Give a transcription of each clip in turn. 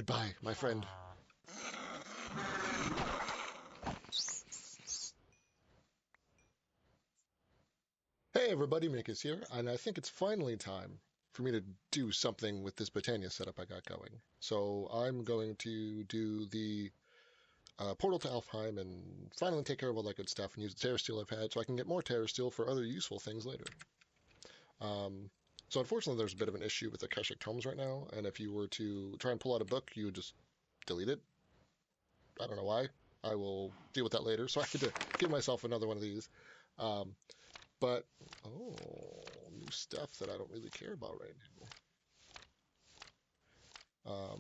Goodbye, my friend. Hey everybody, Mick here, and I think it's finally time for me to do something with this Botania setup I got going. So I'm going to do the portal to Alfheim and finally take care of all that good stuff and use the Terra Steel I've had so I can get more Terra Steel for other useful things later. Um, so unfortunately there's a bit of an issue with the Akashic Tomes right now, and if you were to try and pull out a book, you would just delete it. I don't know why. I will deal with that later, so I had to give myself another one of these. Um, But, oh, new stuff that I don't really care about right now.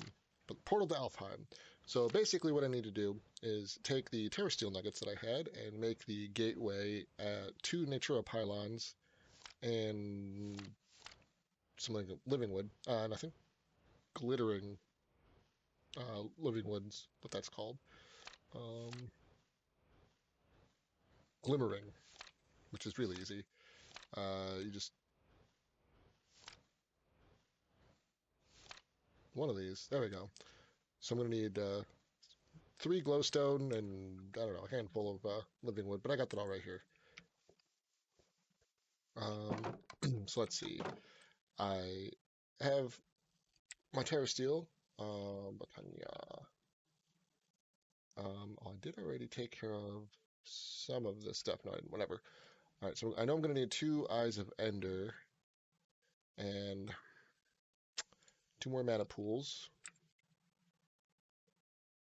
But Portal to Alfheim. So basically what I need to do is take the Terra Steel nuggets that I had and make the gateway at 2 Natura pylons and something like living wood. And I think glittering living woods, what that's called. Um, glimmering, which is really easy. You just, one of these, there we go. So I'm going to need 3 glowstone and I don't know, a handful of living wood, but I got that all right here. So let's see. I have my Terra Steel, Botania. Oh, I did already take care of some of this stuff. No, I didn't, whatever. All right, so I know I'm going to need 2 Eyes of Ender and 2 more mana pools.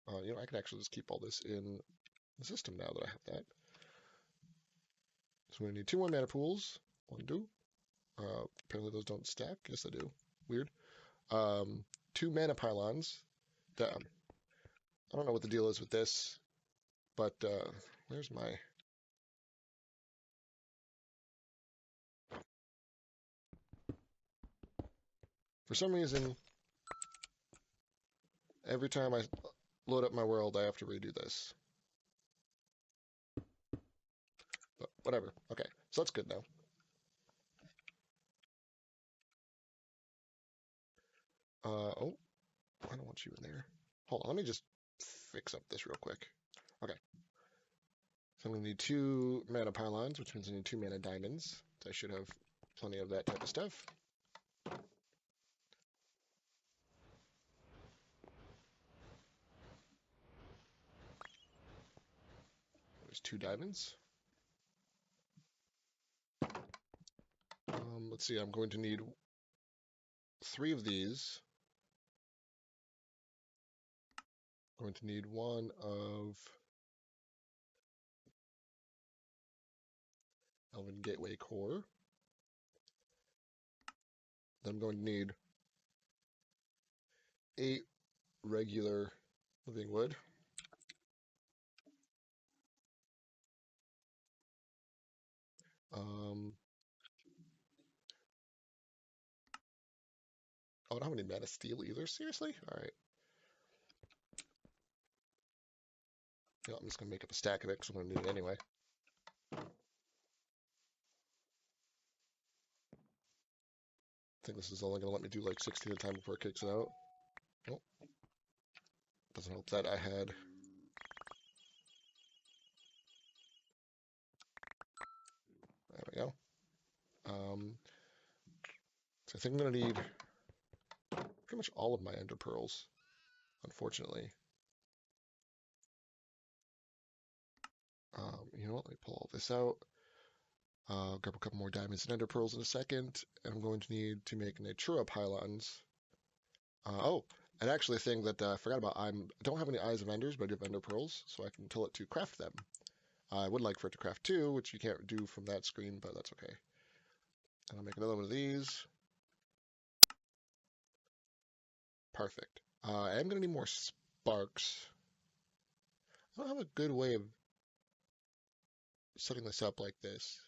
I can actually just keep all this in the system now that I have that. So I'm going to need 2 more mana pools. 1, 2. Apparently those don't stack. Yes, they do. Weird. 2 mana pylons. Damn. I don't know what the deal is with this, but where's my... For some reason, every time I load up my world, I have to redo this. But whatever. Okay, so that's good now. Oh, I don't want you in there. Hold on, let me just fix up this real quick. Okay, so I'm going to need 2 mana pylons, which means I need 2 mana diamonds. So I should have plenty of that type of stuff. There's 2 diamonds. Let's see, I'm going to need 3 of these. I'm going to need 1 of Elven Gateway Core. Then I'm going to need 8 regular living wood. Um, oh, I don't have any mana steel either. Seriously? All right. You know, I'm just gonna make up a stack of it because I'm gonna need it anyway. I think this is only gonna let me do like 16 at a time before it kicks it out. Nope. Doesn't help that I had. There we go. So I think I'm gonna need pretty much all of my ender pearls, unfortunately. You know what? Let me pull all this out. Grab a couple more diamonds and ender pearls in a second. And I'm going to need to make Natura pylons. Oh, and actually a thing that I forgot about, I don't have any Eyes of Enders, but I do have ender pearls, so I can tell it to craft them. I would like for it to craft 2, which you can't do from that screen, but that's okay. And I'll make another one of these. Perfect. I am going to need more sparks. I don't have a good way of setting this up like this.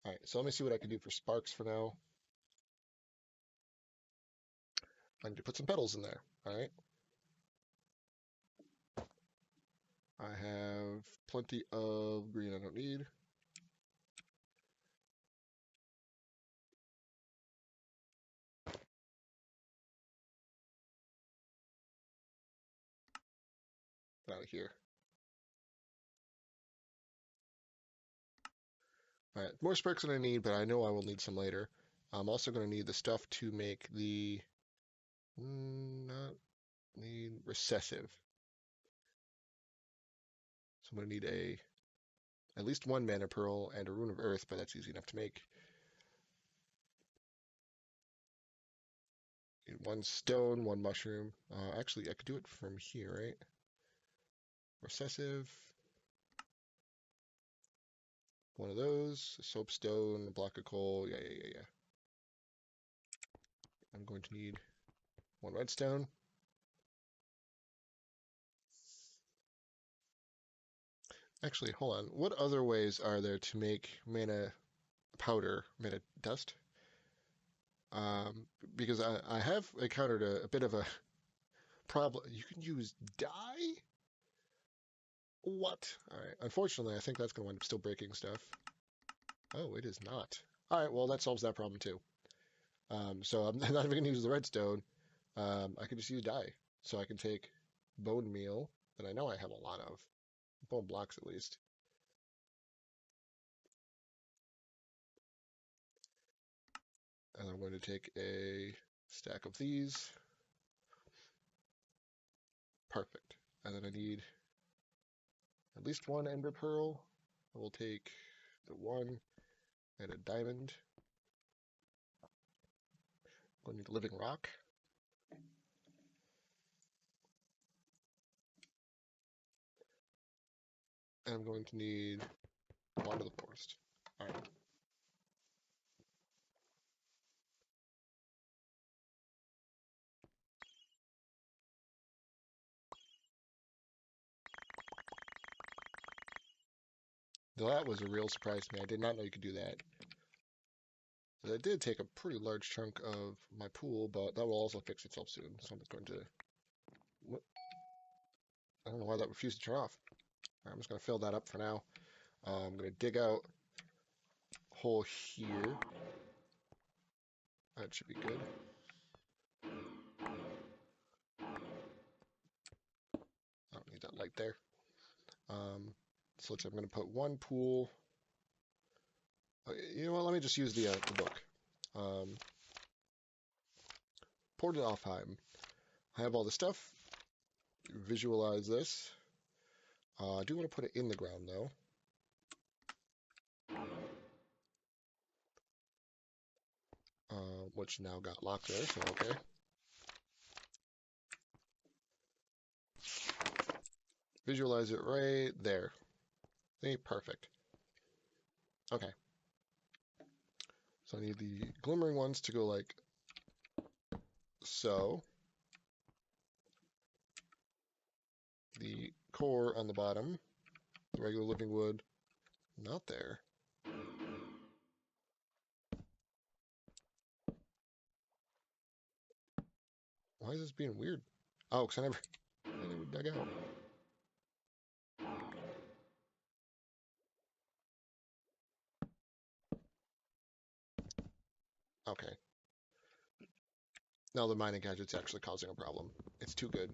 All right, so let me see what I can do for sparks for now. I need to put some petals in there. All right. I have plenty of green I don't need. out of here. All right, more sparks than I need, but I know I will need some later. I'm also going to need the stuff to make the not need recessive. So I'm going to need at least one mana pearl and a rune of earth, but that's easy enough to make. Need one stone, one mushroom. Actually, I could do it from here, right? Recessive. One of those, a soapstone, a block of coal. Yeah. I'm going to need one redstone. Actually, hold on. What other ways are there to make mana powder, mana dust? Because I have encountered a bit of a problem. You can use dye? What? All right. Unfortunately, I think that's going to wind up still breaking stuff. Oh, it is not. All right. Well, that solves that problem too. So I'm not even going to use the redstone. I can just use dye. So I can take bone meal that I know I have a lot of. Bone blocks at least. And I'm going to take a stack of these. Perfect. And then I need at least one ender pearl. I will take the one and a diamond. I'm going to need living rock. And I'm going to need one to the forest. All right. That was a real surprise to me. I did not know you could do that. So that did take a pretty large chunk of my pool, but that will also fix itself soon. So I'm just going to... I don't know why that refused to turn off. Right, I'm just going to fill that up for now. I'm going to dig out a hole here. That should be good. I don't need that light there. So I'm going to put one pool. You know what? Let me just use the book. Port to Alfheim. I have all the stuff. Visualize this. I do want to put it in the ground though. Which now got locked there, so okay. Visualize it right there. See, perfect. Okay. So I need the glimmering ones to go like so. The core on the bottom. The regular living wood. Not there. Why is this being weird? Oh, because I never dug out. Okay. Now the mining gadget's actually causing a problem. It's too good.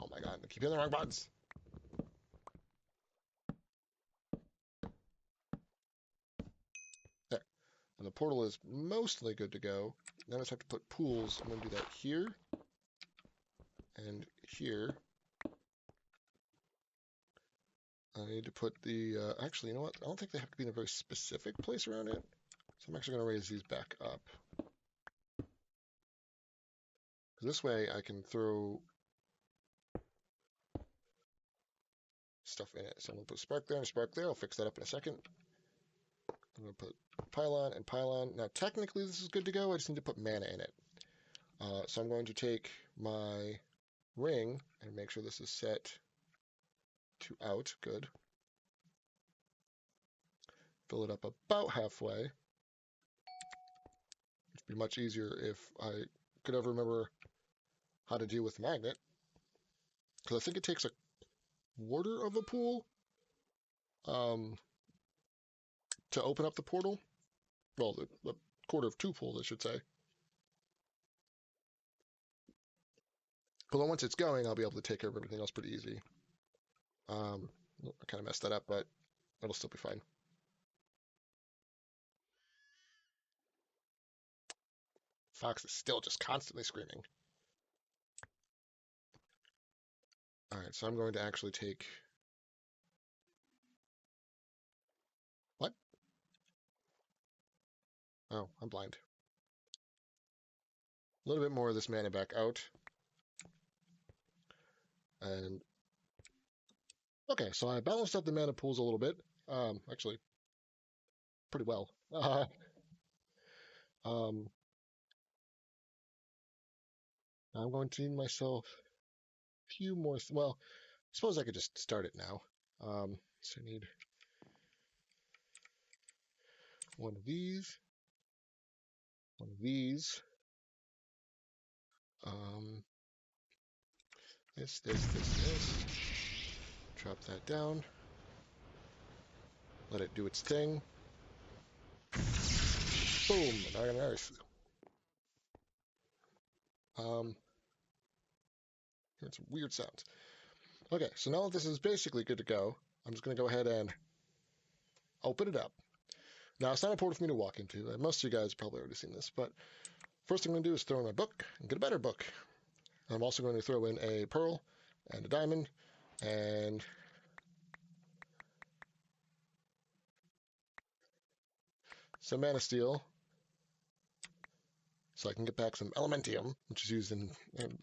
Oh my god, I keep hitting the wrong buttons. There. And the portal is mostly good to go. Now I just have to put pools. I'm going to do that here and here. I need to put the, actually, you know what? I don't think they have to be in a very specific place around it. So I'm actually going to raise these back up. This way I can throw stuff in it. So I'm going to put spark there and spark there. I'll fix that up in a second. I'm going to put pylon and pylon. Now, technically, this is good to go. I just need to put mana in it. So I'm going to take my ring and make sure this is set to out. Good. Fill it up about halfway. It'd be much easier if I could ever remember how to deal with the magnet. Because I think it takes a quarter of a pool to open up the portal. Well, the quarter of 2 pools, I should say. But then once it's going, I'll be able to take care of everything else pretty easy. I kind of messed that up, but it'll still be fine. Fox is still just constantly screaming. All right, so I'm going to actually take... What? Oh, I'm blind. A little bit more of this mana back out. And okay, so I balanced out the mana pools a little bit. Actually, pretty well. Um, I'm going to need myself a few more. Well, I suppose I could just start it now. So I need one of these, one of these. Um, this. Drop that down. Let it do its thing. Boom! And I got an earth. Hearing some weird sounds. Okay, so now that this is basically good to go, I'm just going to go ahead and open it up. Now, it's not important for me to walk into. Most of you guys have probably already seen this, but first thing I'm going to do is throw in my book and get a better book. I'm also going to throw in a pearl and a diamond and some mana steel so I can get back some elementium, which is used in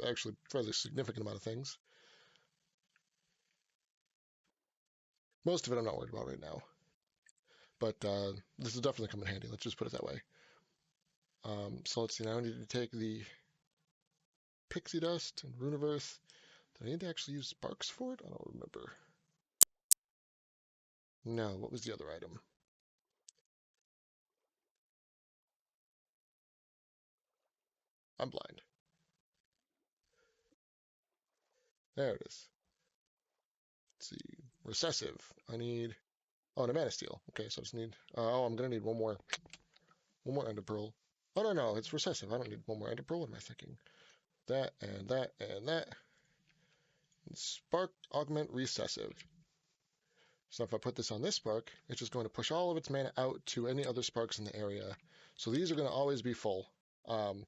actually a fairly significant amount of things. Most of it I'm not worried about right now, but this will definitely come in handy. Let's just put it that way. So let's see, now I need to take the pixie dust and rune of earth. Did I need to actually use sparks for it? I don't remember. No, what was the other item? I'm blind. There it is. Let's see. Recessive. I need... Oh, and a mana steel. Okay, so I just need... oh, I'm going to need one more. One more ender pearl. Oh, no, no, it's recessive. I don't need one more ender pearl. What am I thinking? That, and that, and that. And spark, augment, recessive. So if I put this on this spark, it's just going to push all of its mana out to any other sparks in the area. So these are going to always be full. The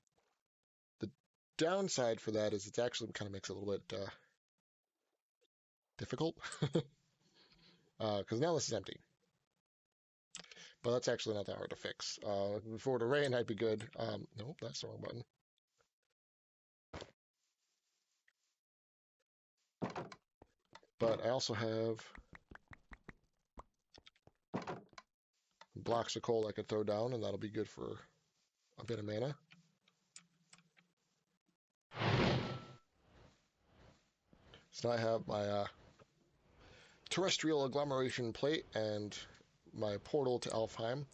downside for that is it actually kind of makes it a little bit difficult. Because now this is empty. But that's actually not that hard to fix. If it were to rain, I'd be good. Nope, that's the wrong button. But I also have blocks of coal I could throw down, and that'll be good for a bit of mana. So now I have my terrestrial agglomeration plate and my portal to Alfheim.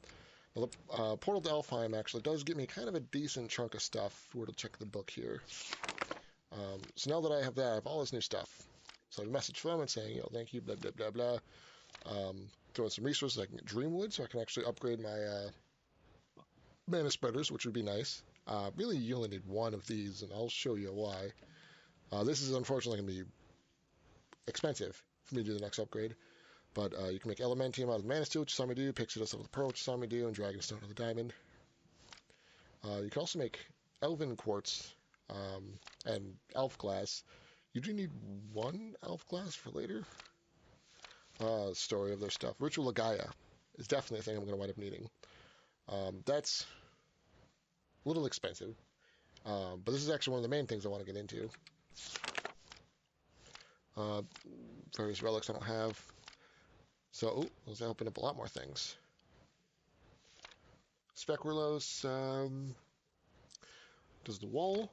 Now, the portal to Alfheim actually does give me kind of a decent chunk of stuff. If we were to check the book here. So now that I have that, I have all this new stuff. So I have a message from it saying, thank you, blah, blah, blah, blah. Throw in some resources. I can get Dreamwood, so I can actually upgrade my mana spreaders, which would be nice. Really, you only need one of these, and I'll show you why. This is unfortunately going to be expensive for me to do the next upgrade. But you can make Elementium out of the Mana Steel, which you saw me do, Pixie Dust out of the Pearl, which you saw me do, and Dragonstone out of the Diamond. You can also make Elven Quartz and Elf Glass. You do need one Elf Glass for later. Story of their stuff. Ritual of Gaia is definitely a thing I'm going to wind up needing. That's a little expensive, but this is actually one of the main things I want to get into. Various relics I don't have. So, let's open up a lot more things. Speculoos does the wall,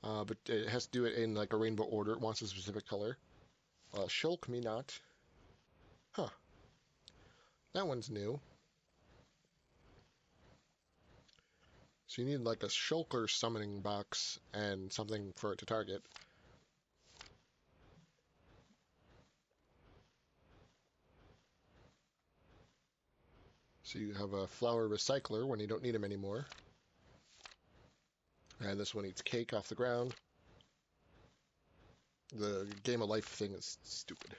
but it has to do it in like a rainbow order. It wants a specific color. Shulk me not. Huh. That one's new. So you need like a shulker summoning box and something for it to target. So you have a flower recycler when you don't need them anymore. And this one eats cake off the ground. The game of life thing is stupid.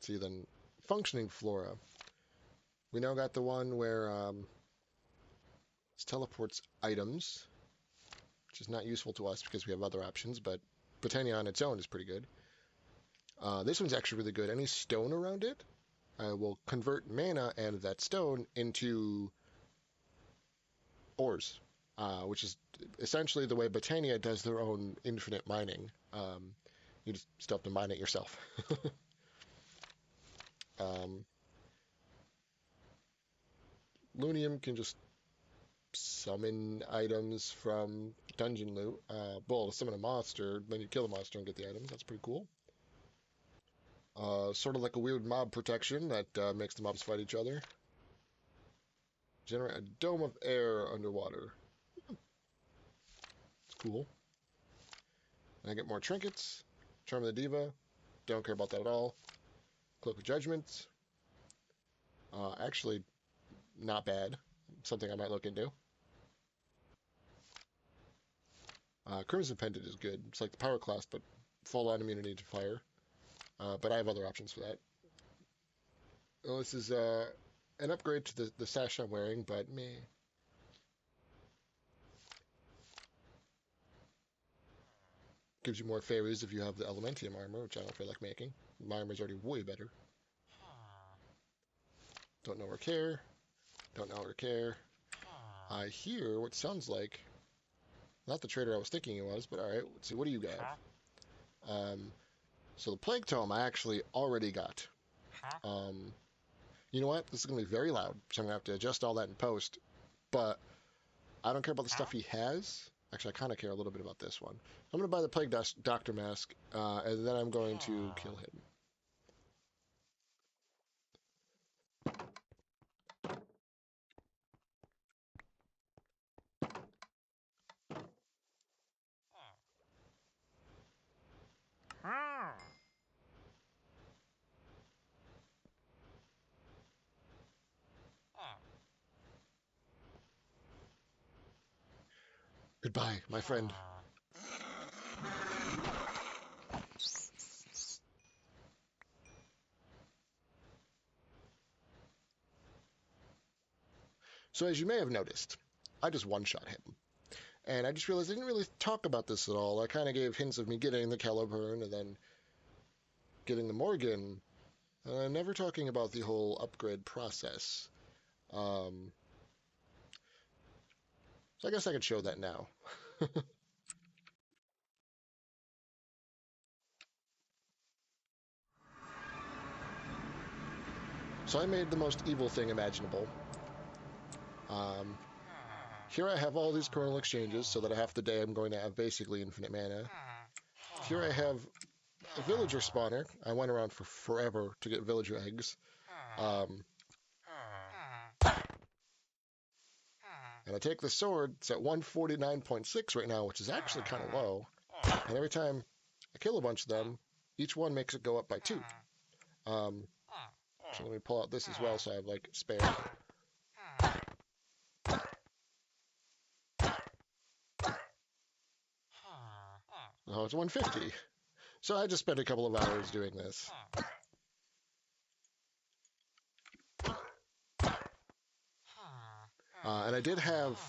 See, then functioning flora. We now got the one where it teleports items, which is not useful to us because we have other options, but Botania on its own is pretty good. This one's actually really good. Any stone around it will convert mana and that stone into ores, which is essentially the way Botania does their own infinite mining. You just still have to mine it yourself. um, Lunium can just summon items from dungeon loot. Well, summon a monster, then you kill the monster and get the items. That's pretty cool. Sort of like a weird mob protection that makes the mobs fight each other. Generate a dome of air underwater. It's cool. And I get more trinkets. Charm of the Diva. Don't care about that at all. Cloak of Judgment. Actually, not bad. Something I might look into. Crimson Pendant is good. It's like the power class, but full-on immunity to fire. But I have other options for that. Well, this is an upgrade to the sash I'm wearing, but meh. Gives you more fairies if you have the Elementium armor, which I don't feel like making. My armor's already way better. Don't know or care. Don't know or care. I hear what sounds like not the trader I was thinking it was, but all right. Let's see. What do you got? So the Plague Tome I actually already got. You know what? This is gonna be very loud, so I'm gonna have to adjust all that in post. But I don't care about the stuff he has. Actually, I kind of care a little bit about this one. I'm going to buy the Plague Doctor Mask, and then I'm going to kill him. Goodbye, my friend. So as you may have noticed, I just one-shot him. And I just realized I didn't really talk about this at all. I kind of gave hints of me getting the Caliburn and then getting the Morgan. Never talking about the whole upgrade process. So I guess I could show that now. So I made the most evil thing imaginable. Here I have all these kernel exchanges so that half the day I'm going to have basically infinite mana. Here I have a villager spawner. I went around for forever to get villager eggs. And I take the sword, it's at 149.6 right now, which is actually kind of low. And every time I kill a bunch of them, each one makes it go up by 2. So let me pull out this as well so I have like spare. Oh, it's 150. So I just spent a couple of hours doing this. And I did have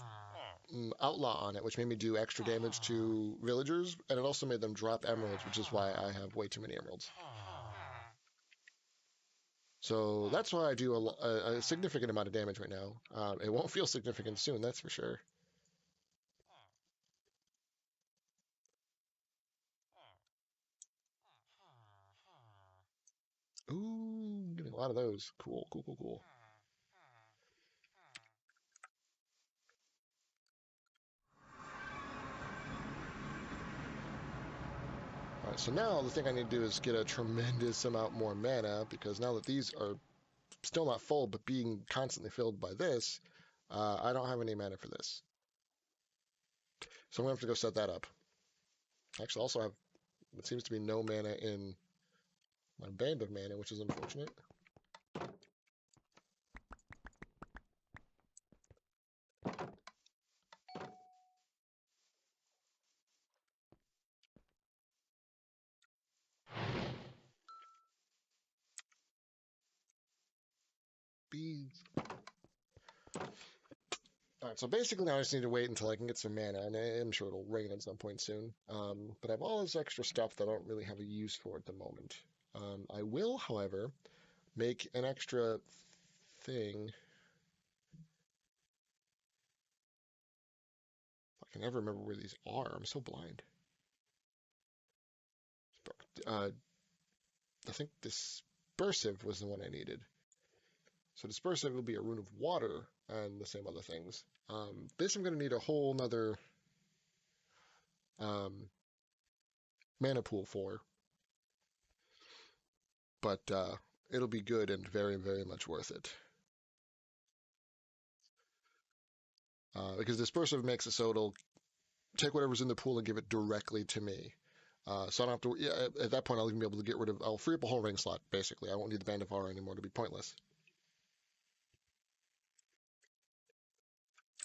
Outlaw on it, which made me do extra damage to villagers, and it also made them drop emeralds, which is why I have way too many emeralds. So that's why I do a significant amount of damage right now. It won't feel significant soon, that's for sure. Ooh, getting a lot of those. Cool, cool, cool, cool. Alright, so now the thing I need to do is get a tremendous amount more mana, because now that these are still not full, but being constantly filled by this, I don't have any mana for this. So I'm going to have to go set that up. Actually, also have, it seems to be no mana in my band of mana, which is unfortunate. bees. Alright, so basically now I just need to wait until I can get some mana, and I'm sure it'll rain at some point soon. But I have all this extra stuff that I don't really have a use for at the moment. I will, however, make an extra thing. I can never remember where these are. I'm so blind. Uh, I think dispersive was the one I needed. So dispersive will be a rune of water and the same other things. This I'm going to need a whole nother um, mana pool for, but it'll be good and very, very much worth it. Because dispersive makes it so it'll take whatever's in the pool and give it directly to me. So I don't have to. Yeah, at that point, I'll even be able to get rid of. I'll free up a whole ring slot. Basically, I won't need the Band of Aura anymore. To be pointless.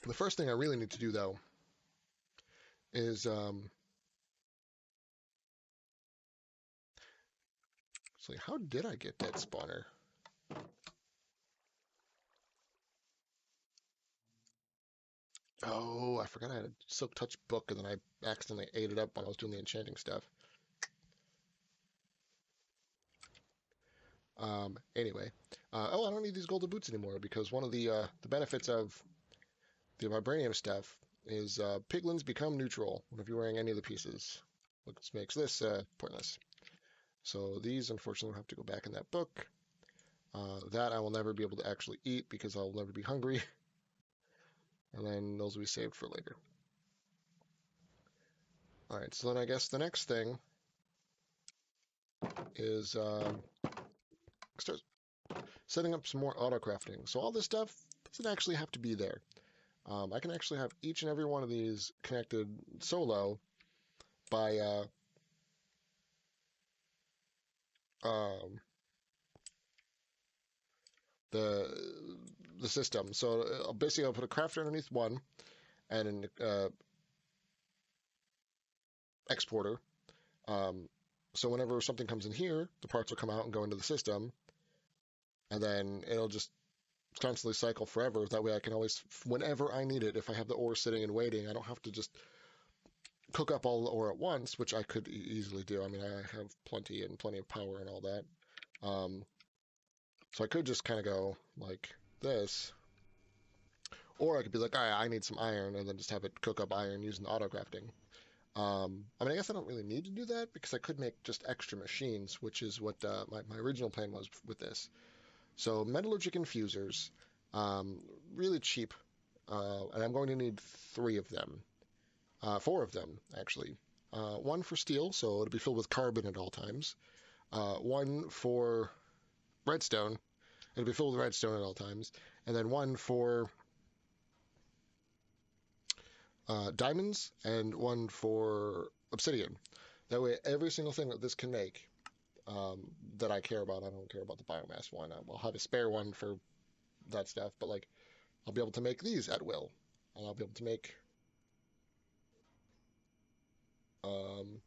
The first thing I really need to do though is so how did I get that spawner? Oh, I forgot I had a Silk Touch book, and then I accidentally ate it up when I was doing the enchanting stuff. Anyway, oh, I don't need these golden boots anymore because one of the benefits of the vibranium stuff is piglins become neutral whenever you're wearing any of the pieces, which makes this pointless. So these, unfortunately, will have to go back in that book. That I will never be able to actually eat because I'll never be hungry, and then those will be saved for later. All right, so then I guess the next thing is start setting up some more autocrafting. So all this stuff doesn't actually have to be there. I can actually have each and every one of these connected solo by um, the the system. So basically, I'll put a crafter underneath one and an exporter. Um, so whenever something comes in here, the parts will come out and go into the system, and then it'll just constantly cycle forever. That way, I can always, whenever I need it, if I have the ore sitting and waiting, I don't have to just cook up all the ore at once, which I could easily do. I mean, I have plenty and plenty of power and all that. Um, so I could just kind of go like this, or I could be like, all right, I need some iron, and then just have it cook up iron using auto crafting. I mean, I guess I don't really need to do that because I could make just extra machines, which is what my original plan was with this. So metallurgic infusers, um, really cheap, and I'm going to need three of them, four of them actually. One for steel, so it'll be filled with carbon at all times. One for redstone, it'll be filled with redstone at all times, and then one for diamonds and one for obsidian. That way, every single thing that this can make that I care about, I don't care about the biomass one. I'll have a spare one for that stuff, but like I'll be able to make these at will, and I'll be able to make um,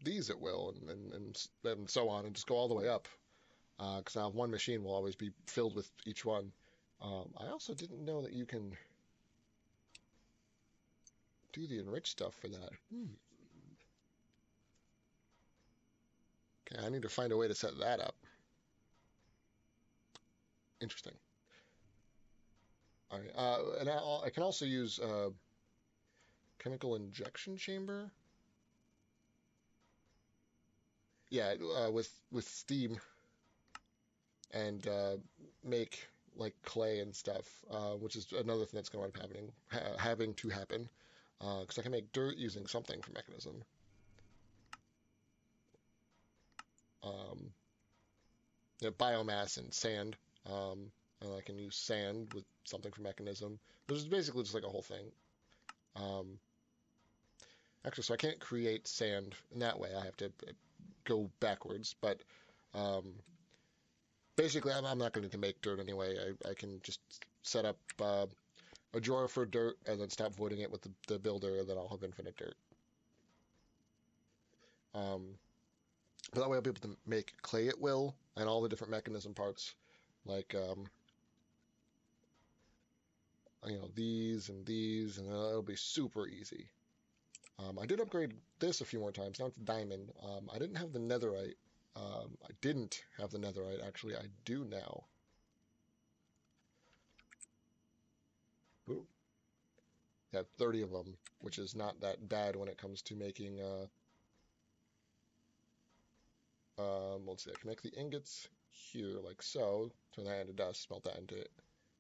these at will, and so on, and just go all the way up. Because I have one machine will always be filled with each one. I also didn't know that you can do the enriched stuff for that. Okay, I need to find a way to set that up. Interesting. All right, and I can also use chemical injection chamber. Yeah, with steam and make like clay and stuff, which is another thing that's going to end up having to happen, because I can make dirt using something from Mechanism. Um, yeah, biomass and sand. And I can use sand with something from Mechanism. There's basically just like a whole thing. Um, actually, so I can't create sand in that way. I have to go backwards. But um, basically, I'm not going to make dirt anyway. I can just set up a drawer for dirt and then stop voiding it with the builder, and then I'll have infinite dirt. Um, but that way I'll be able to make clay at will, and all the different mechanism parts, like these, and it'll be super easy. I did upgrade this a few more times. Now it's diamond. I didn't have the netherite. I didn't have the netherite, actually. I do now. Ooh. Yeah, 30 of them, which is not that bad when it comes to making, let's see, I can make the ingots here, like so. Turn that into dust, smelt that into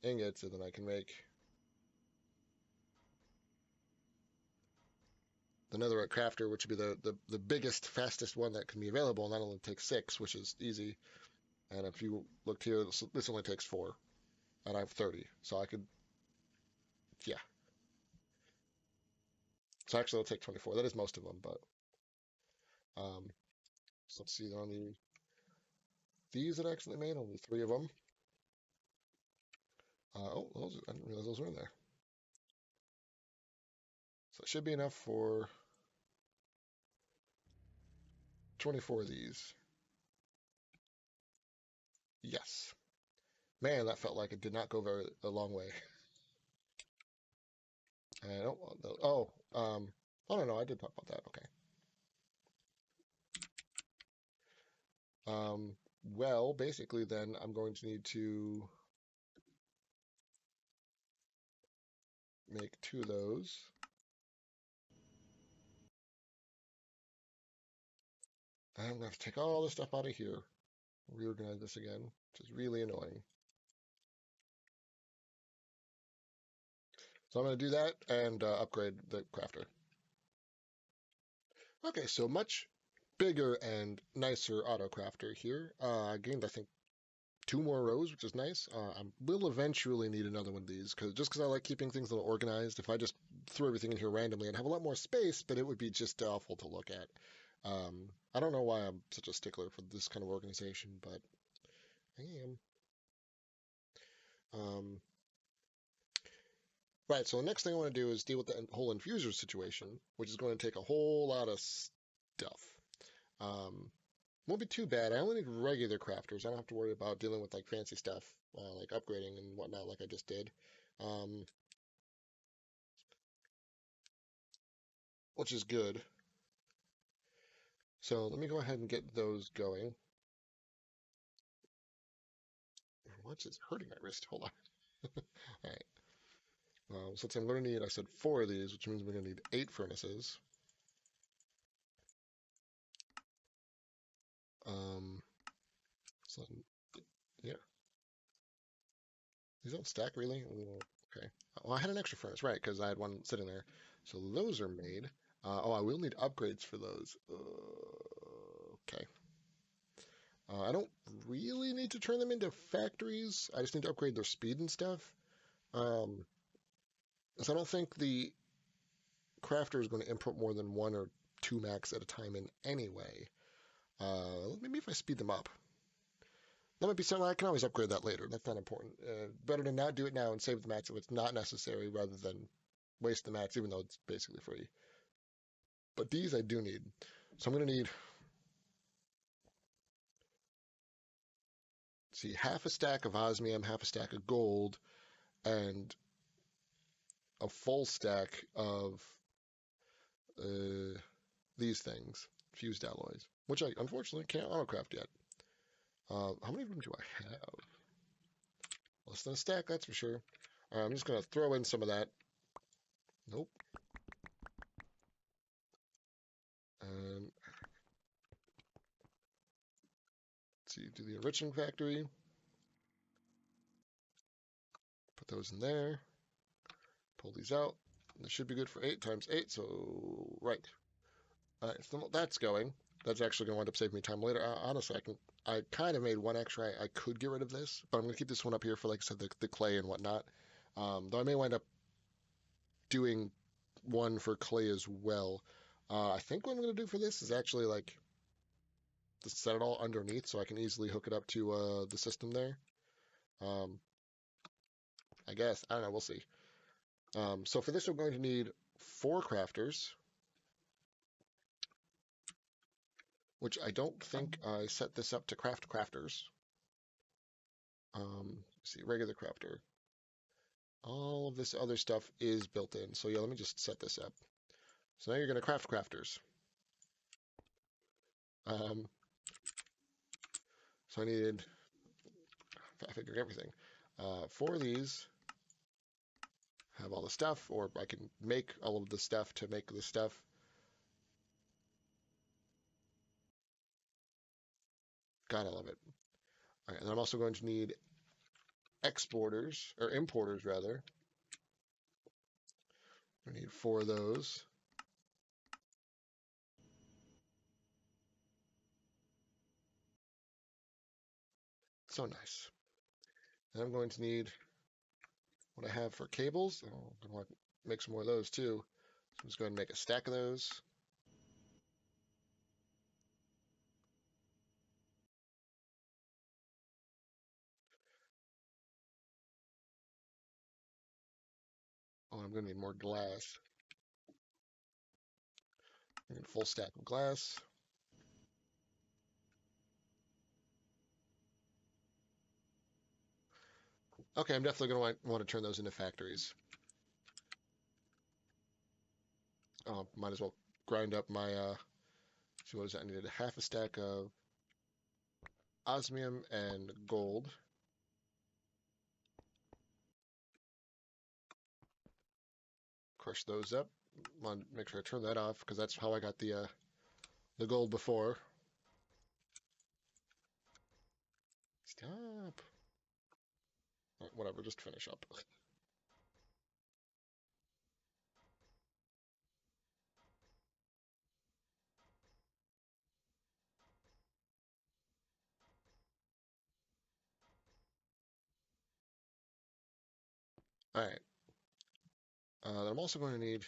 ingots, and then I can make the netherite crafter, which would be the biggest, fastest one that can be available, and that only takes 6, which is easy. And if you looked here, this only takes 4, and I have 30. So I could, yeah. So actually, it'll take 24. That is most of them, but so let's see. Only these that I actually made, only 3 of them. Oh, I didn't realize those were in there. So it should be enough for 24 of these. Yes. Man, that felt like it did not go a long way. I don't want those. Oh no, I did talk about that. Okay. Um, well, basically, then I'm going to need to make 2 of those. And I'm going to have to take all this stuff out of here, reorganize this again, which is really annoying. So I'm going to do that and upgrade the crafter. Okay, so much bigger and nicer auto crafter here. I gained, I think, 2 more rows, which is nice. I will eventually need another one of these, because I like keeping things a little organized. If I just threw everything in here randomly, I'd have a lot more space, but it would be just awful to look at. I don't know why I'm such a stickler for this kind of organization, but I am. Um, right, so the next thing I want to do is deal with the whole infuser situation, which is going to take a whole lot of stuff. Um, Won't be too bad. I only need regular crafters. I don't have to worry about dealing with like fancy stuff, like upgrading and whatnot, like I just did. Um, which is good. So let me go ahead and get those going. What's is hurting my wrist? Hold on. All right. Since I'm going to need, I said 4 of these, which means we're going to need 8 furnaces. Um, so yeah, these don't stack really. Ooh, okay. Well, I had an extra furnace, right? Because I had one sitting there. So those are made. Oh, I will need upgrades for those. Okay. I don't really need to turn them into factories. I just need to upgrade their speed and stuff. Um, so I don't think the crafter is going to input more than 1 or 2 max at a time in anyway. Maybe if I speed them up. That might be something I can always upgrade that later. That's not important. Better to not do it now and save the mats if it's not necessary rather than waste the mats, even though it's basically free. But these I do need. So I'm going to need, see, half a stack of osmium, half a stack of gold, and a full stack of uh, these things, fused alloys, which I unfortunately can't autocraft yet. How many of them do I have? Less than a stack, that's for sure. I'm just going to throw in some of that. Nope. And let's see, do the enriching factory. Put those in there. Pull these out. This should be good for 8 times 8, so right. So that's going. That's actually going to wind up saving me time later. Honestly, I kind of made one extra. I could get rid of this, but I'm going to keep this one up here for, like I said, the clay and whatnot. Though I may wind up doing one for clay as well. I think what I'm going to do for this is actually like just set it all underneath so I can easily hook it up to the system there. Um, I guess. I don't know. We'll see. So for this, we're going to need 4 crafters. which I don't think I set this up to craft crafters. Let's see, regular crafter. All of this other stuff is built in. So yeah, let me just set this up. So now you're going to craft crafters. Um, so I needed, I figured everything. Four of these have all the stuff, or I can make all of the stuff to make the stuff. Got all of it. All right, and I'm also going to need exporters, or importers rather. I need four of those. So nice. And I'm going to need what I have for cables. Oh, I'm going to want to make some more of those too. So I'm just going to make a stack of those. Oh, I'm going to need more glass. I need a full stack of glass. Okay, I'm definitely going to want to turn those into factories. Might as well grind up my, see what is that? I needed half a stack of osmium and gold. Crush those up. Want to make sure I turn that off because that's how I got the gold before. Stop. Right, whatever, just finish up. All right. I'm also going to need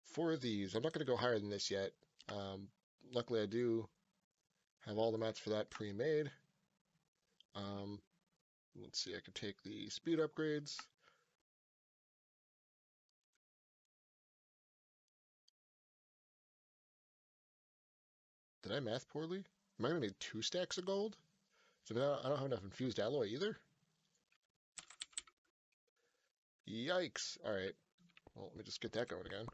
four of these. I'm not going to go higher than this yet. Um, Luckily, I do have all the mats for that pre-made. Um, let's see, I could take the speed upgrades. Did I math poorly? Am I going to need two stacks of gold? So now I don't have enough infused alloy either? Yikes. All right. Well, let me just get that going again.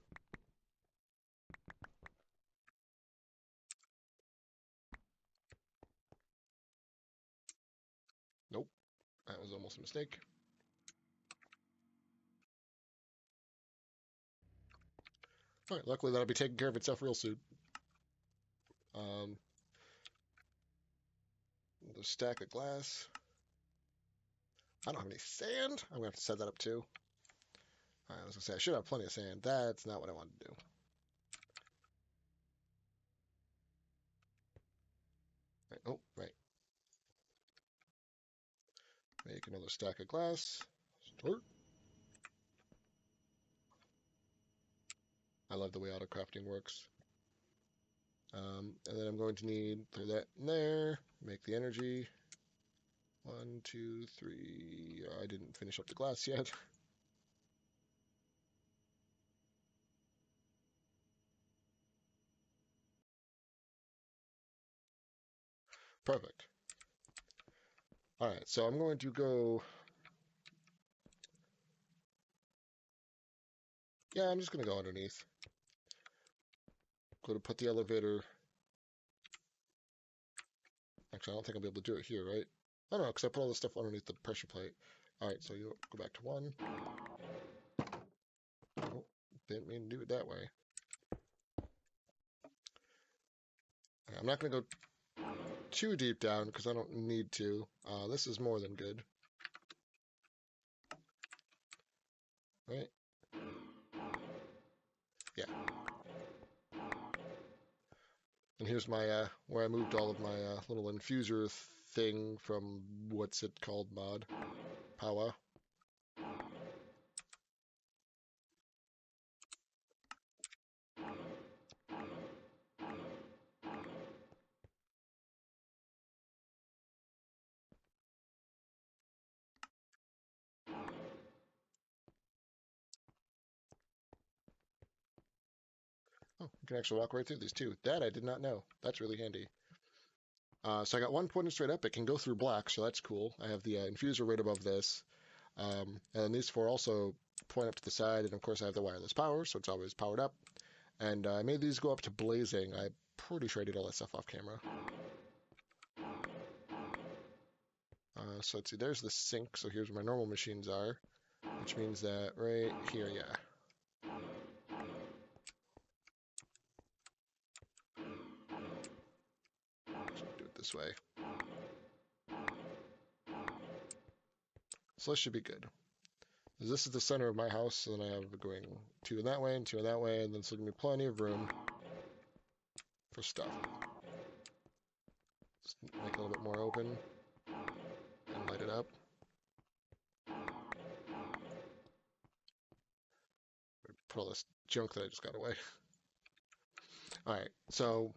Nope. That was almost a mistake. All right, luckily that'll be taking care of itself real soon. Um, the stack of glass. I don't have any sand. I'm gonna have to set that up too. All right, I was gonna say I should have plenty of sand. That's not what I wanted to do. Right, oh, right. Make another stack of glass. Start. I love the way autocrafting works. And then I'm going to need throw that in there. Make the energy. One, two, three. I didn't finish up the glass yet. Perfect. All right, so I'm going to go. Yeah, I'm just going to go underneath. Go to put the elevator. Actually, I don't think I'll be able to do it here, right? I don't know, because I put all this stuff underneath the pressure plate. All right, so you go back to one. Oh, didn't mean to do it that way. I'm not going to go too deep down because I don't need to. This is more than good. Right? Yeah. And here's my where I moved all of my little infuser thing from what's it called mod? Power. Oh, can actually walk right through these too. That I did not know. That's really handy. So I got one pointing straight up. It can go through blocks, so that's cool. I have the infuser right above this. And these four also point up to the side, and of course I have the wireless power, so it's always powered up. And I made these go up to blazing. I'm pretty sure I did all that stuff off camera. So let's see, there's the sink, so here's where my normal machines are, which means that right here, yeah. Do it this way. So this should be good. This is the center of my house, and I have going two in that way and two in that way, and then so there's going to be plenty of room for stuff. Just make it a little bit more open and light it up. Put all this junk that I just got away. Alright, so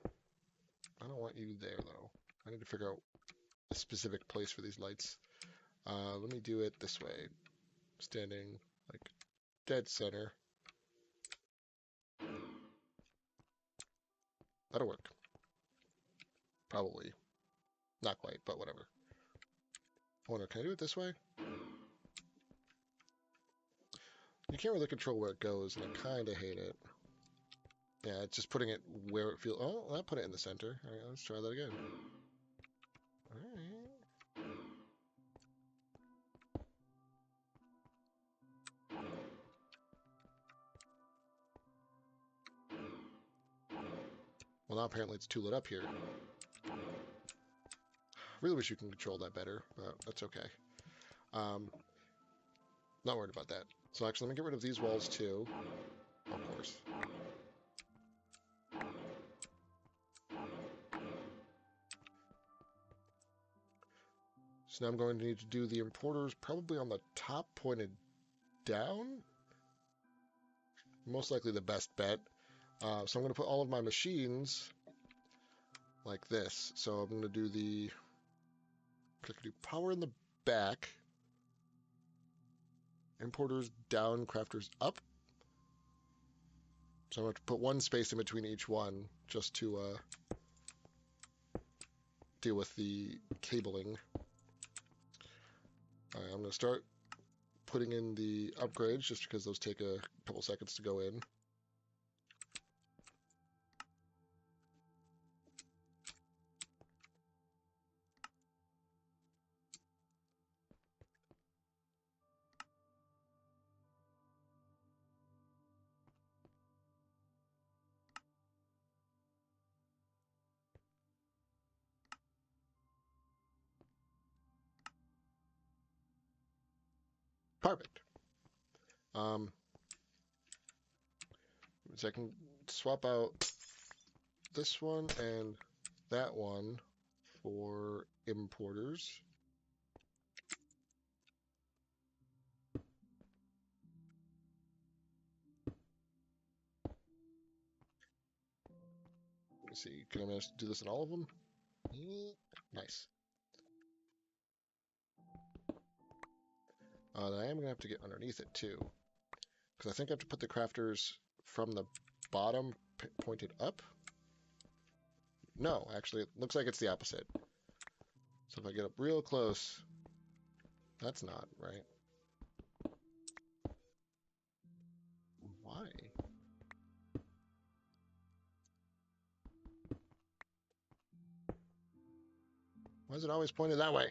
I don't want you there, though. I need to figure out a specific place for these lights. Let me do it this way. Standing, like, dead center. That'll work. Probably. Not quite, but whatever. I wonder, can I do it this way? You can't really control where it goes, and I kind of hate it. Yeah, it's just putting it where it feels... Oh, I put it in the center. All right, let's try that again. All right. Well, now apparently it's too lit up here. Really wish you can control that better, but that's okay. Not worried about that. So actually, let me get rid of these walls too. Of course. So now I'm going to need to do the importers probably on the top pointed down. Most likely the best bet. So I'm going to put all of my machines like this. So I'm going to do the power in the back, importers down, crafters up. So I'm going to put one space in between each one just to deal with the cabling. All right, I'm going to start putting in the upgrades just because those take a couple seconds to go in. Perfect. So I can swap out this one and that one for importers. Let me see, can I manage to do this in all of them? Nice. I am going to have to get underneath it too, because I think I have to put the crafters from the bottom pointed up. No, actually, it looks like it's the opposite. So if I get up real close, that's not right. Why? Why is it always pointed that way?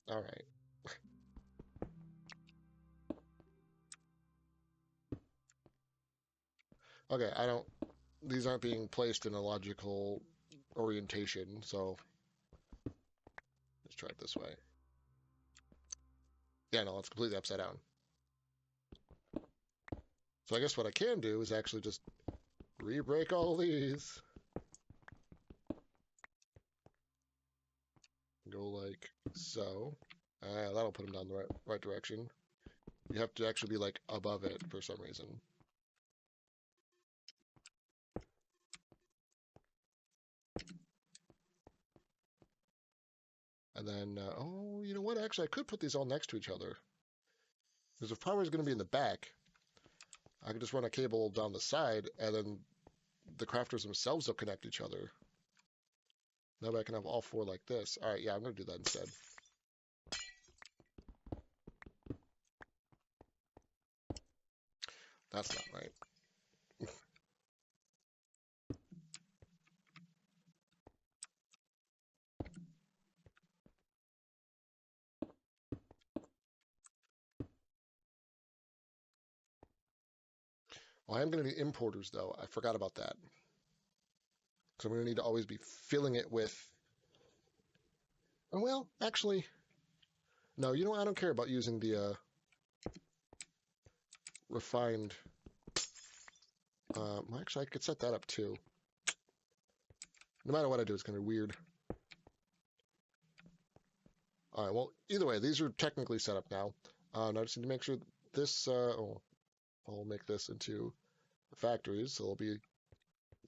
All right. Okay, these aren't being placed in a logical orientation, so let's try it this way. Yeah, no, it's completely upside down. So I guess what I can do is actually just re-break all these. Go like so. That'll put them down the right direction. You have to actually be like above it for some reason. And then, oh, you know what? Actually, I could put these all next to each other. Because if power is going to be in the back, I could just run a cable down the side, and then the crafters themselves will connect each other. That way I can have all four like this. All right, yeah, I'm going to do that instead. That's not right. Well, I am going to need importers, though. I forgot about that. So I'm going to need to always be filling it with... Oh, well, actually, no, you know what? I don't care about using the refined... well, actually, I could set that up, too. No matter what I do, it's going to be weird. All right, well, either way, these are technically set up now. Now I just need to make sure this... I'll make this into factories, so it'll be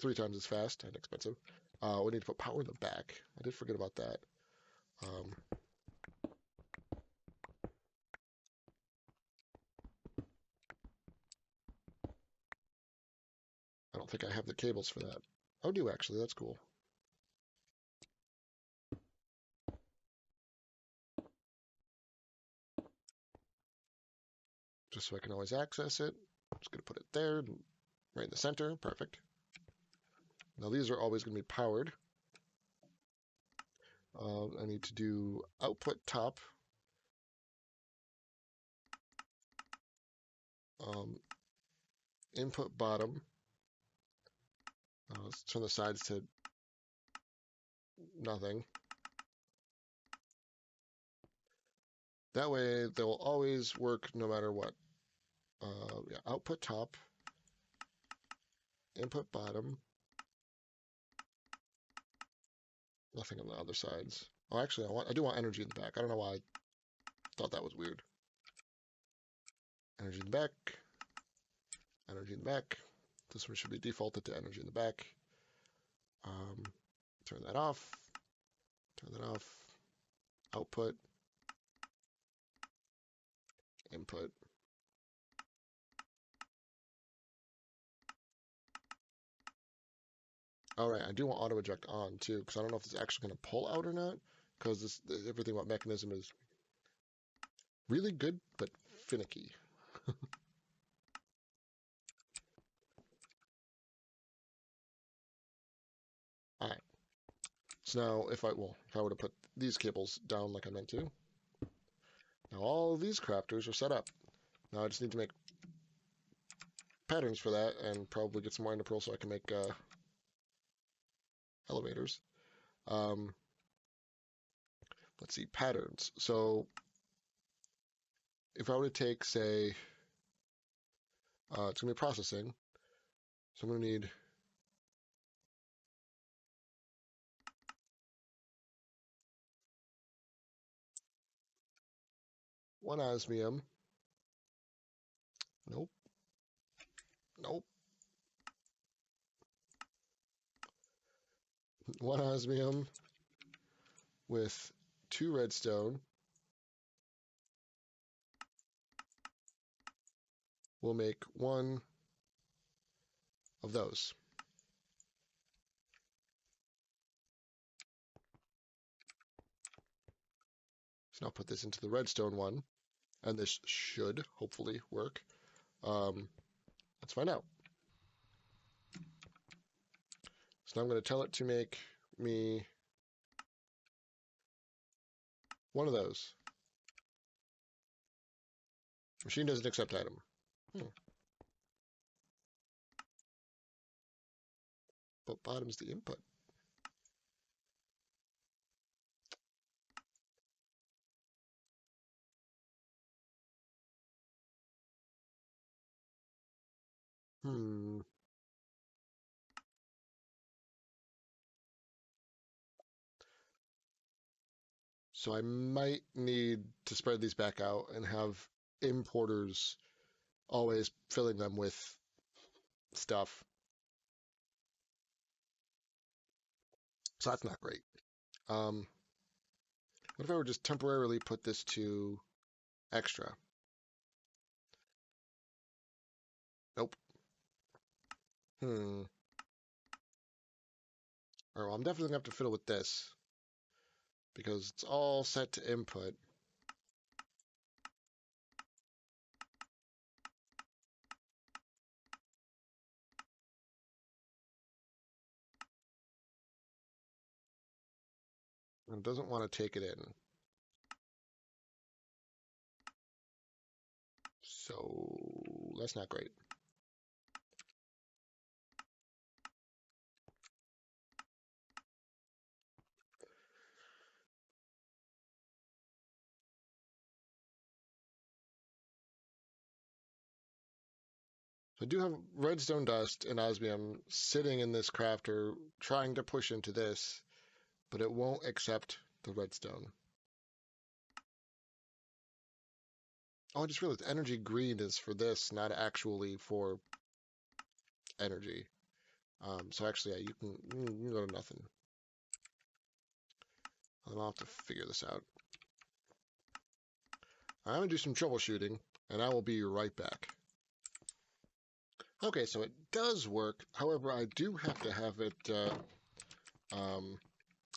3 times as fast and expensive. We need to put power in the back. I did forget about that. Um, I don't think I have the cables for that. Oh, do actually. That's cool. Just so I can always access it. I'm just going to put it there, right in the center. Perfect. Now these are always going to be powered. I need to do output top. Input bottom. Let's turn the sides to nothing. That way they'll always work no matter what. Yeah, output top. Input bottom. Nothing on the other sides. Oh, actually, I do want energy in the back. I don't know why I thought that was weird. Energy in the back. Energy in the back. This one should be defaulted to energy in the back. Turn that off. Turn that off. Output. Input. All right, I do want auto eject on too, because I don't know if it's actually going to pull out or not. Because everything about Mekanism is really good, but finicky. All right. So now, if I were to put these cables down like I meant to, now all of these crafters are set up. Now I just need to make patterns for that and probably get some more into Pearl so I can make elevators. Let's see, patterns. So if I were to take, say, it's going to be processing. So I'm going to need one osmium. Nope. Nope. One osmium with 2 redstone. We'll make 1 of those. So now I'll put this into the redstone one, and this should hopefully work. Let's find out. So now I'm going to tell it to make me 1 of those. Machine doesn't accept item. But bottom's the input. So I might need to spread these back out and have importers always filling them with stuff. So that's not great. What if I were just temporarily put this to extra? Nope. All right, well, I'm definitely gonna have to fiddle with this because it's all set to input. And it doesn't want to take it in. So that's not great. So I do have redstone dust and osmium sitting in this crafter trying to push into this, but it won't accept the redstone. Oh, I just realized energy green is for this, not actually for energy. So actually, yeah, you can go to nothing. I'll have to figure this out. I'm gonna do some troubleshooting, and I will be right back. Okay, so it does work. However, I do have to have it um,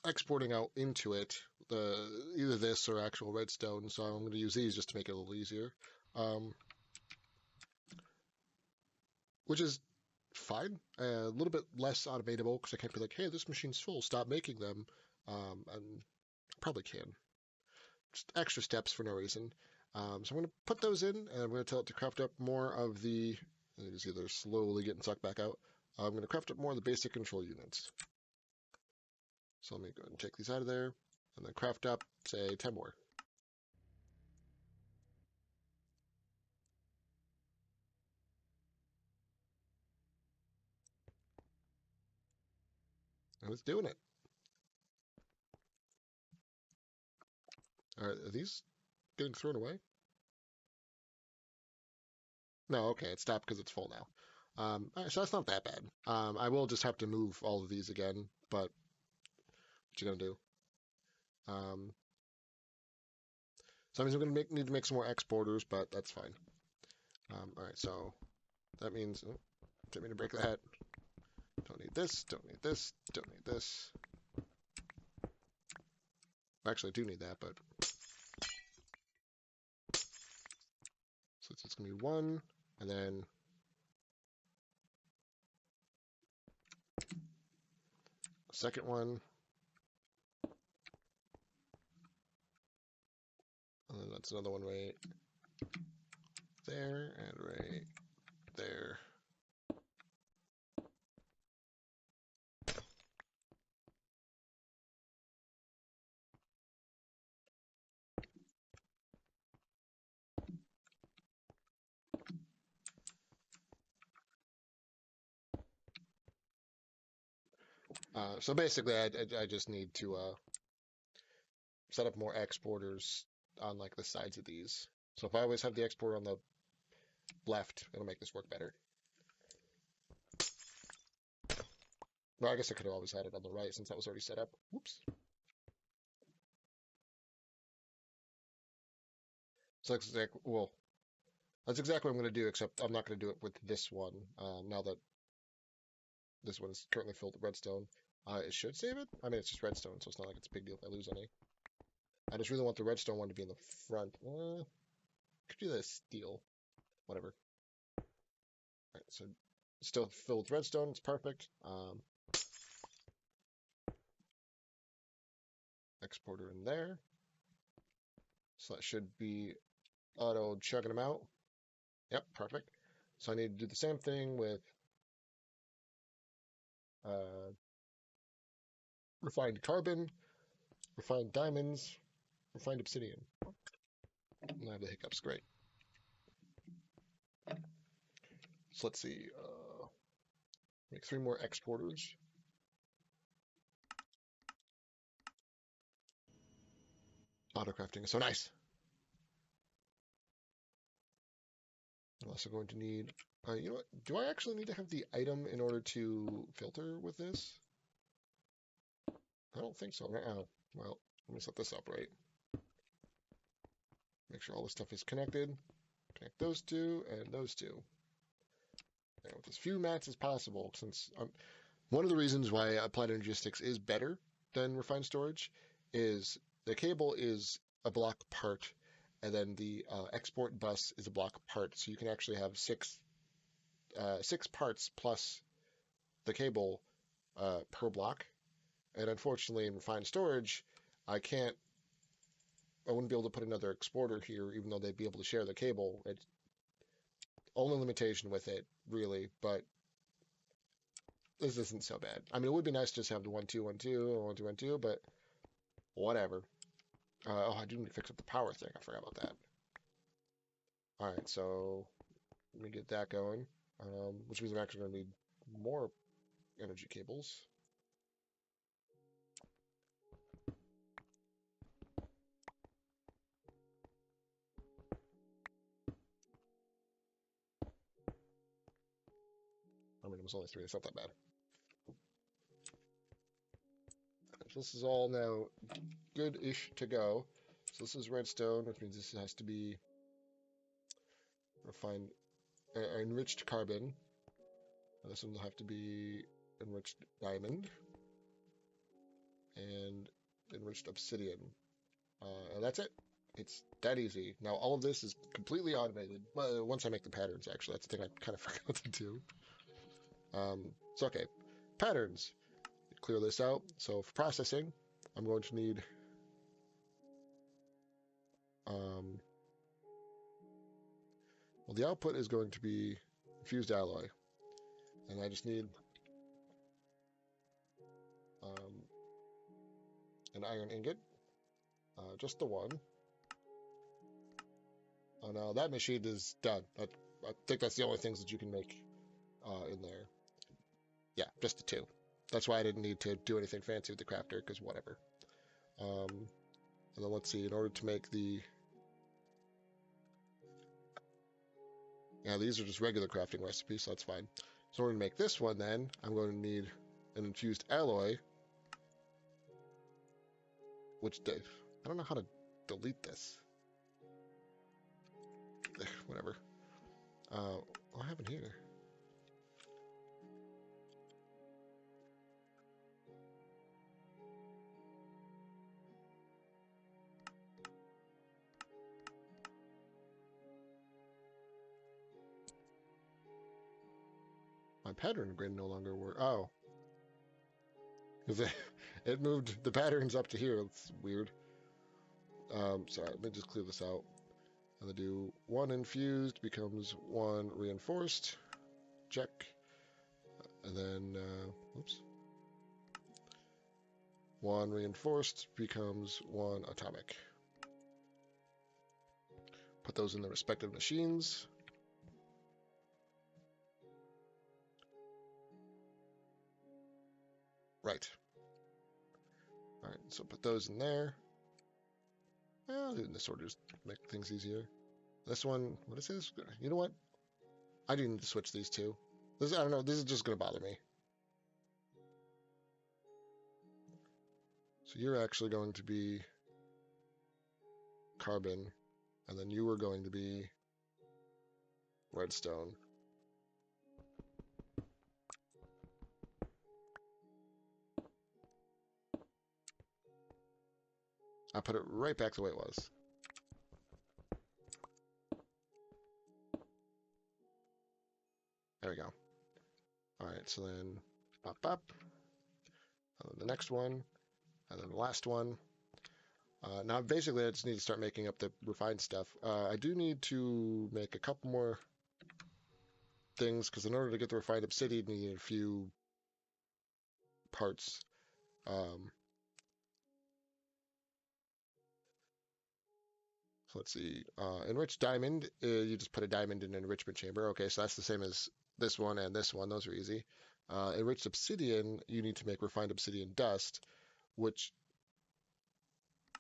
exporting out into it, either this or actual redstone. So I'm going to use these just to make it a little easier, um, which is fine. A little bit less automatable because I can't be like, hey, this machine's full, stop making them. And probably can. Just extra steps for no reason. So I'm going to put those in, and I'm going to tell it to craft up more of the. You can see they're slowly getting sucked back out. I'm going to craft up more of the basic control units. So let me go ahead and take these out of there, and then craft up, say, 10 more. And it's doing it. All right, are these getting thrown away? No, okay, it stopped because it's full now. All right, so that's not that bad. I will just have to move all of these again, but what you gonna do? Um, so that means I'm gonna need to make some more exporters, but that's fine. All right, so that means didn't mean to break that. Don't need this. Don't need this. Don't need this. Actually, I do need that, but so it's gonna be one, and then second one, and then that's another one right there and right there. So basically, I just need to set up more exporters on like the sides of these. So if I always have the exporter on the left, it'll make this work better. Well, I guess I could have always had it on the right since that was already set up. Whoops. So that's exactly, well, that's exactly what I'm going to do, except I'm not going to do it with this one. Now that this one is currently filled with redstone, it should save it. I mean, it's just redstone, so it's not like it's a big deal if I lose any. I just really want the redstone one to be in the front. Could do this steel, whatever. All right, so still filled with redstone. It's perfect. Exporter in there. So that should be auto chugging them out. Yep, perfect. So I need to do the same thing with uh, refined carbon, refined diamonds, refined obsidian. And I have the hiccups. Great. So let's see. Make 3 more exporters. Autocrafting is so nice. I'm also going to need. You know what? Do I actually need to have the item in order to filter with this? I don't think so. Well, let me set this up right. Make sure all this stuff is connected. Connect those two and those two. with as few mats as possible, since one of the reasons why applied energistics is better than refined storage is the cable is a block part, and then the export bus is a block part. So you can actually have six parts plus the cable per block. And unfortunately, in refined storage, I can't. I wouldn't be able to put another exporter here, even though they'd be able to share the cable. It's only limitation with it, really. But this isn't so bad. I mean, it would be nice to just have the 1-2-1-2 or 1-2-1-2, but whatever. Oh, I do need to fix up the power thing. I forgot about that. All right, so let me get that going, which means I'm actually going to need more energy cables. I mean, it was only 3. It's not that bad. So this is all now good-ish to go. So this is redstone, which means this has to be refined, enriched carbon. And this one will have to be enriched diamond and enriched obsidian. And that's it. It's that easy. Now all of this is completely automated. Well, once I make the patterns, actually, that's the thing I kind of forgot to do. So okay, patterns. Clear this out. So for processing, I'm going to need well, the output is going to be fused alloy, and I just need an iron ingot, just the one. Oh, now that machine is done. I think that's the only things that you can make in there. Yeah, just the 2. That's why I didn't need to do anything fancy with the crafter, because whatever. And then let's see, in order to make the... Yeah, these are just regular crafting recipes, so that's fine. So in order to make this one, then, I'm going to need an infused alloy, which I don't know how to delete this. Whatever. What happened here? My pattern grid no longer works. Oh. It moved the patterns up to here. It's weird. Sorry, let me just clear this out. And then do 1 infused becomes 1 reinforced. Check. And then, oops. 1 reinforced becomes 1 atomic. Put those in the respective machines. Right. All right, so put those in there. Well, in this order just make things easier. This one, what is this? You know what? I do need to switch these two. This, I don't know, this is just going to bother me. So you're actually going to be carbon, and then you are going to be redstone. I put it right back the way it was. There we go. All right, so then pop. The next one, and then the last one. Now, basically, I just need to start making up the refined stuff. I do need to make a couple more things, because in order to get the refined obsidian, you need a few parts. So let's see. Enriched diamond, you just put a diamond in an enrichment chamber. Okay, so that's the same as this one and this one. Those are easy. Enriched obsidian, you need to make refined obsidian dust, which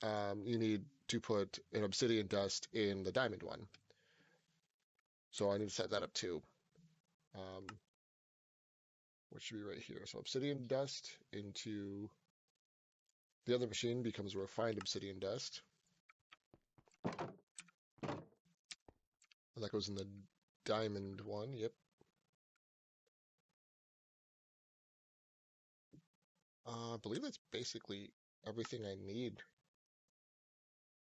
you need to put an obsidian dust in the diamond one. So I need to set that up too. Which should be right here. So obsidian dust into the other machine becomes a refined obsidian dust. And that goes in the diamond one. Yep. I believe that's basically everything I need.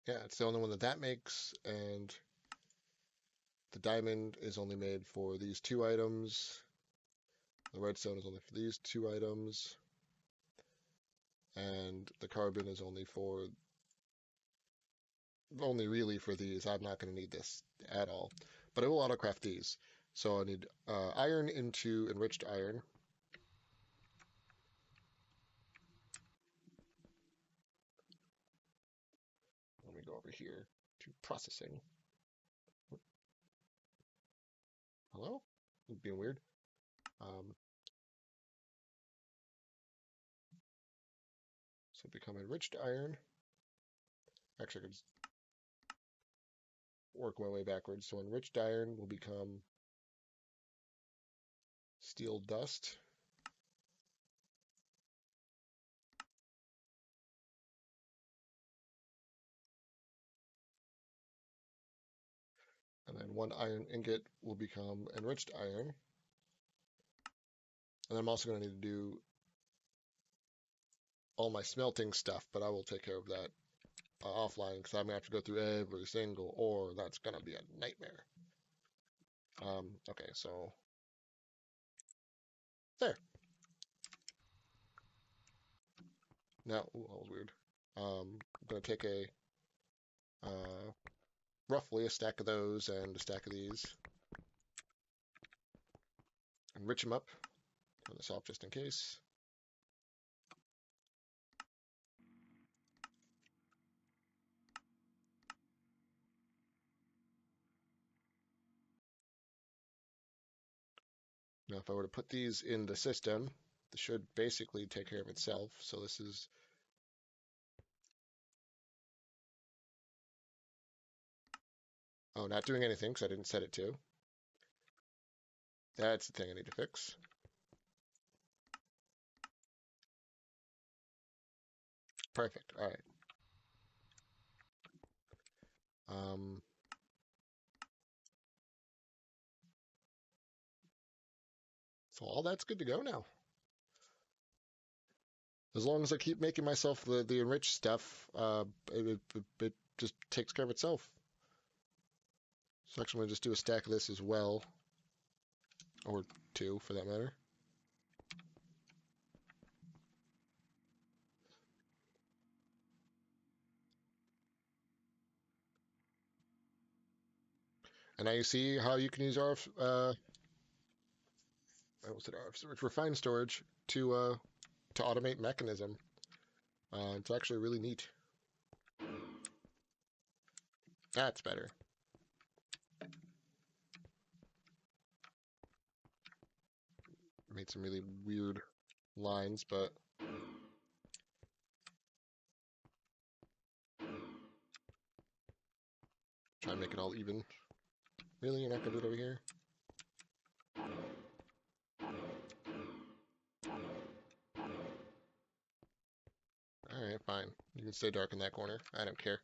Yeah, it's the only one that that makes, and the diamond is only made for these two items. The redstone is only for these two items, and the carbon is only really for these. I'm not going to need this at all, but I will autocraft these. So I need iron into enriched iron. Let me go over here to processing. Hello? It's being weird. Um, so become enriched iron. Actually, I could work my way backwards. So enriched iron will become steel dust. And then one iron ingot will become enriched iron. And I'm also going to need to do all my smelting stuff, but I will take care of that offline because I'm going to have to go through every single ore. That's going to be a nightmare. Okay, so there. Now, ooh, that was weird. I'm going to take roughly a stack of those and a stack of these. Enrich them up. Turn this off just in case. Now, if I were to put these in the system, this should basically take care of itself. So this is, oh, not doing anything because I didn't set it to. That's the thing I need to fix. Perfect. All right. Um, so all that's good to go now. As long as I keep making myself the enriched stuff, it just takes care of itself. So actually, I'm going to just do a stack of this as well, or two for that matter. And now you see how you can use our what was it, refined storage to automate Mekanism. It's actually really neat. That's better. Made some really weird lines, but try and make it all even. Really, you're not gonna do it over here? All right, fine. You can stay dark in that corner. I don't care.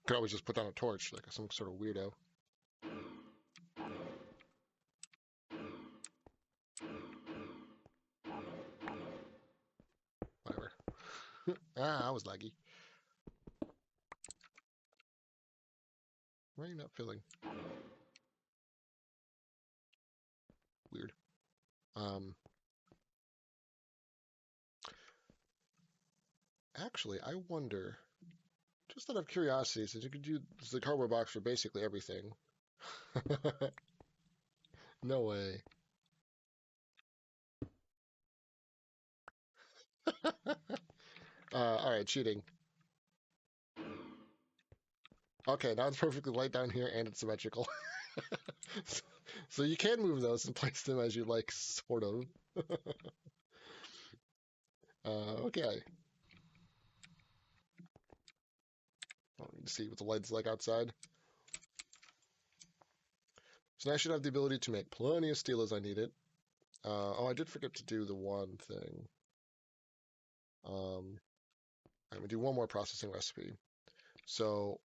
Could always just put down a torch like some sort of weirdo. Whatever. Ah, I was laggy. Why are you not filling? Weird. Actually, I wonder, just out of curiosity, since you could use the cardboard box for basically everything. No way. All right, cheating. Okay, now it's perfectly light down here and it's symmetrical. So you can move those and place them as you like, sort of. Okay. Let me see what the light's like outside. So now I should have the ability to make plenty of steel as I need it. Oh, I did forget to do the one thing. I'm gonna do one more processing recipe. So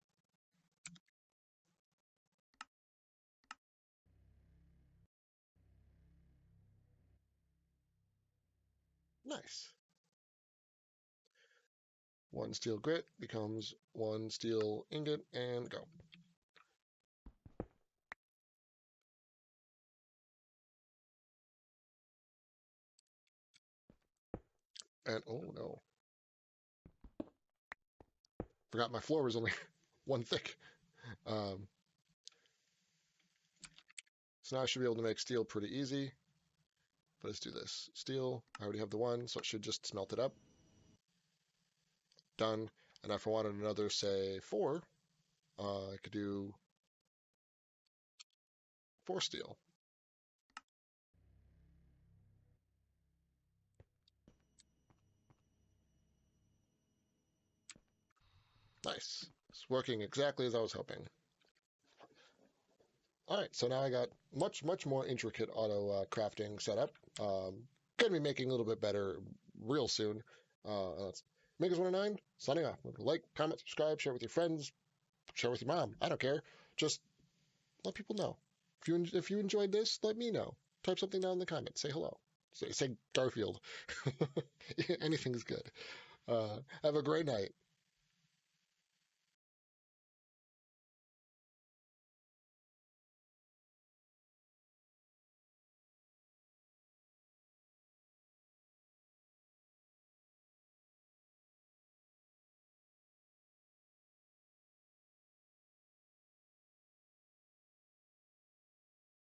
Nice. One steel grit becomes one steel ingot, and go. And oh no, forgot my floor was only one thick. Um, so now I should be able to make steel pretty easy. But let's do this. Steel, I already have the one, so it should just smelt it up. Done. And if I wanted another, say, four, I could do four steel. Nice. It's working exactly as I was hoping. All right, so now I got much more intricate auto crafting setup. Gonna be making a little bit better real soon. That's Makers109 signing off. Like, comment, subscribe, share with your friends, share with your mom. I don't care. Just let people know. If you enjoyed this, let me know. Type something down in the comments. Say hello. Say Garfield. Anything's good. Have a great night.